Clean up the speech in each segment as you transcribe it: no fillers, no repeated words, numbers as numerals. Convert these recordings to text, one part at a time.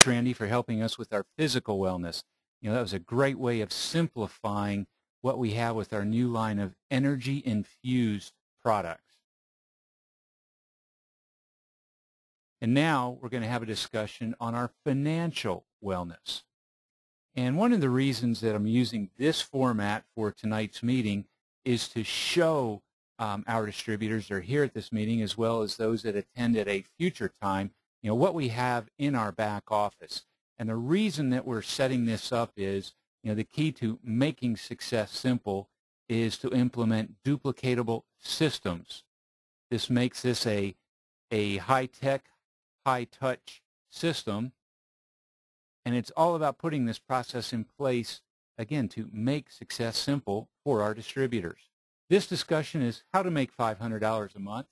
Randy, for helping us with our physical wellness. That was a great way of simplifying what we have with our new line of energy-infused products. And now we're going to have a discussion on our financial wellness. And one of the reasons that I'm using this format for tonight's meeting is to show our distributors that are here at this meeting, as well as those that attend at a future time, what we have in our back office. And the reason that we're setting this up is, the key to making success simple is to implement duplicatable systems. This makes this a high-tech, high-touch system. And it's all about putting this process in place, again, to make success simple for our distributors. This discussion is how to make $500 a month.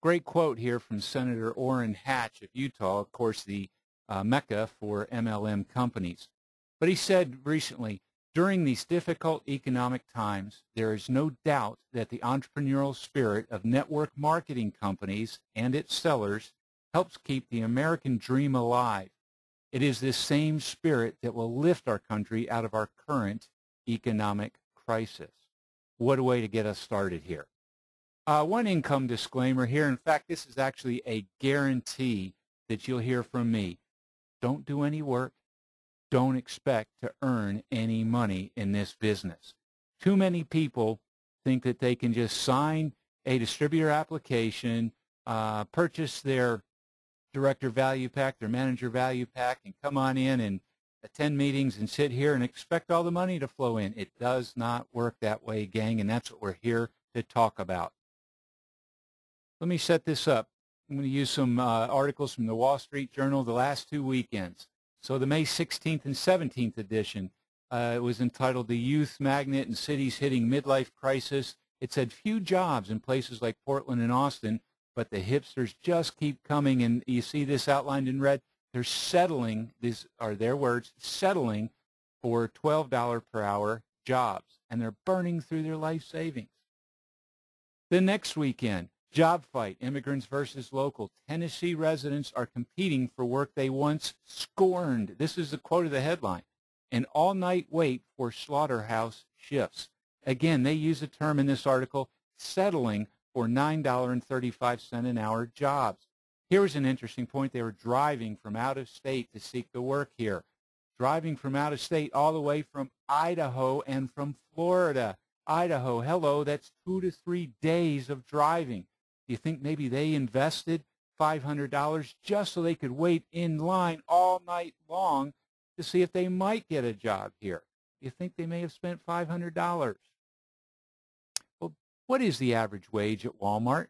Great quote here from Senator Orrin Hatch of Utah, of course, the mecca for MLM companies. But he said recently, during these difficult economic times, there is no doubt that the entrepreneurial spirit of network marketing companies and its sellers helps keep the American dream alive. It is this same spirit that will lift our country out of our current economic crisis. What a way to get us started here. One income disclaimer here. In fact, this is actually a guarantee that you'll hear from me. Don't do any work. Don't expect to earn any money in this business. Too many people think that they can just sign a distributor application, purchase their director value pack, their manager value pack, and come on in and attend meetings and sit here and expect all the money to flow in. It does not work that way, gang, and that's what we're here to talk about. Let me set this up. I'm going to use some articles from the Wall Street Journal the last 2 weekends. So the May 16th and 17th edition was entitled The Youth Magnet and Cities Hitting Midlife Crisis. It said few jobs in places like Portland and Austin, but the hipsters just keep coming, and you see this outlined in red. They're settling, these are their words, settling for $12 per hour jobs, and they're burning through their life savings. The next weekend, job fight, immigrants versus local. Tennessee residents are competing for work they once scorned. This is the quote of the headline. An all-night wait for slaughterhouse shifts. Again, they use a term in this article, settling for $9.35 an hour jobs. Here's an interesting point. They were driving from out of state to seek the work here. Driving from out of state all the way from Idaho and from Florida. Idaho, hello, that's 2 to 3 days of driving. Do you think maybe they invested $500 just so they could wait in line all night long to see if they might get a job here? Do you think they may have spent $500? Well, what is the average wage at Walmart?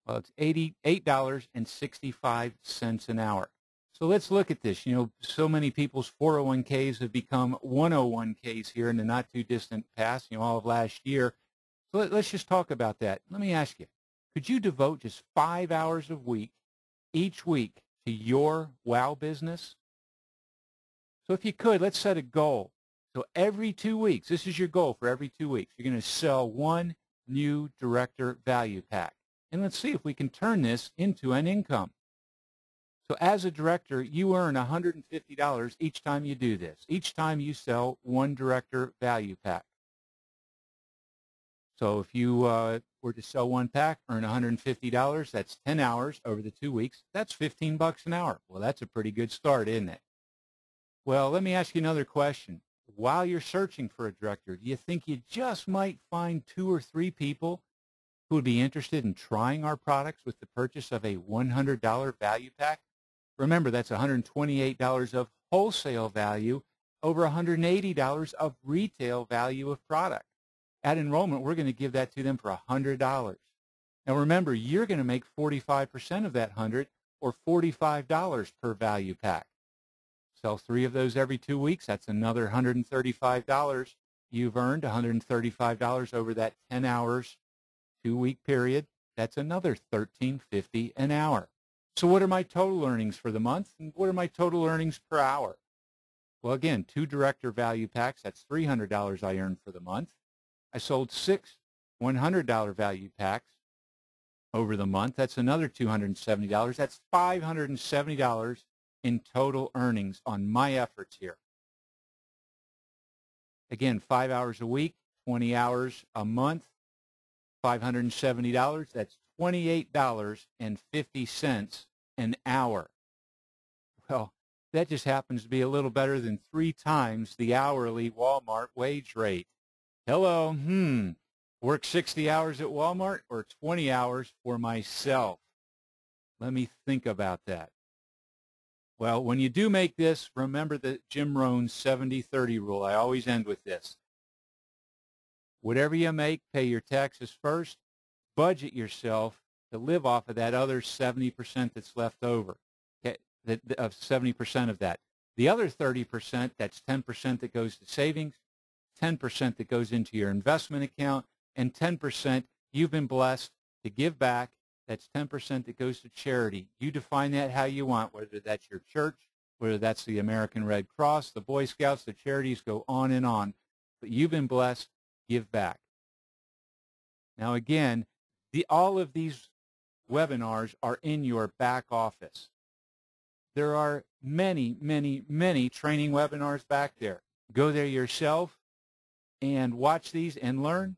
Well, it's $88.65 an hour. So let's look at this. So many people's 401ks have become 101ks here in the not-too-distant past, all of last year. So let's just talk about that. Let me ask you, could you devote just 5 hours a week, each week, to your WOW business? So if you could, let's set a goal. So every 2 weeks, this is your goal for every 2 weeks, you're going to sell one new director value pack. And let's see if we can turn this into an income. So as a director, you earn $150 each time you do this, each time you sell one director value pack. So if you were to sell one pack, earn $150, that's 10 hours over the 2 weeks. That's $15 an hour. Well, that's a pretty good start, isn't it? Well, let me ask you another question. While you're searching for a director, do you think you just might find 2 or 3 people who would be interested in trying our products with the purchase of a $100 value pack? Remember, that's $128 of wholesale value over $180 of retail value of product. At enrollment, we're going to give that to them for $100. Now remember, you're going to make 45% of that $100 or $45 per value pack. Sell 3 of those every 2 weeks. That's another $135. You've earned $135 over that 10 hours, 2-week period. That's another $13.50 an hour. So what are my total earnings for the month? And what are my total earnings per hour? Well, again, 2 director value packs. That's $300 I earned for the month. I sold 6 $100 value packs. over the month. That's another $270. That's $570 in total earnings on my efforts here. Again, 5 hours a week, 20 hours a month, $570. That's $28.50 an hour. Well, that just happens to be a little better than 3 times the hourly Walmart wage rate. Hello, work 60 hours at Walmart or 20 hours for myself? Let me think about that. Well, when you do make this, remember the Jim Rohn 70-30 rule. I always end with this. Whatever you make, pay your taxes first. Budget yourself to live off of that other 70% that's left over, okay, of 70% of that. The other 30%, that's 10% that goes to savings, 10% that goes into your investment account, and 10% you've been blessed to give back. That's 10% that goes to charity. You define that how you want, whether that's your church, whether that's the American Red Cross, the Boy Scouts, the charities, go on and on. But you've been blessed, give back. Now again, all of these webinars are in your back office. There are many, many, many training webinars back there. Go there yourself and watch these and learn.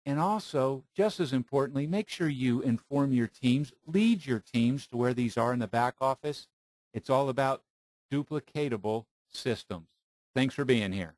And also, just as importantly, make sure you inform your teams, lead your teams to where these are in the back office. It's all about duplicatable systems. Thanks for being here.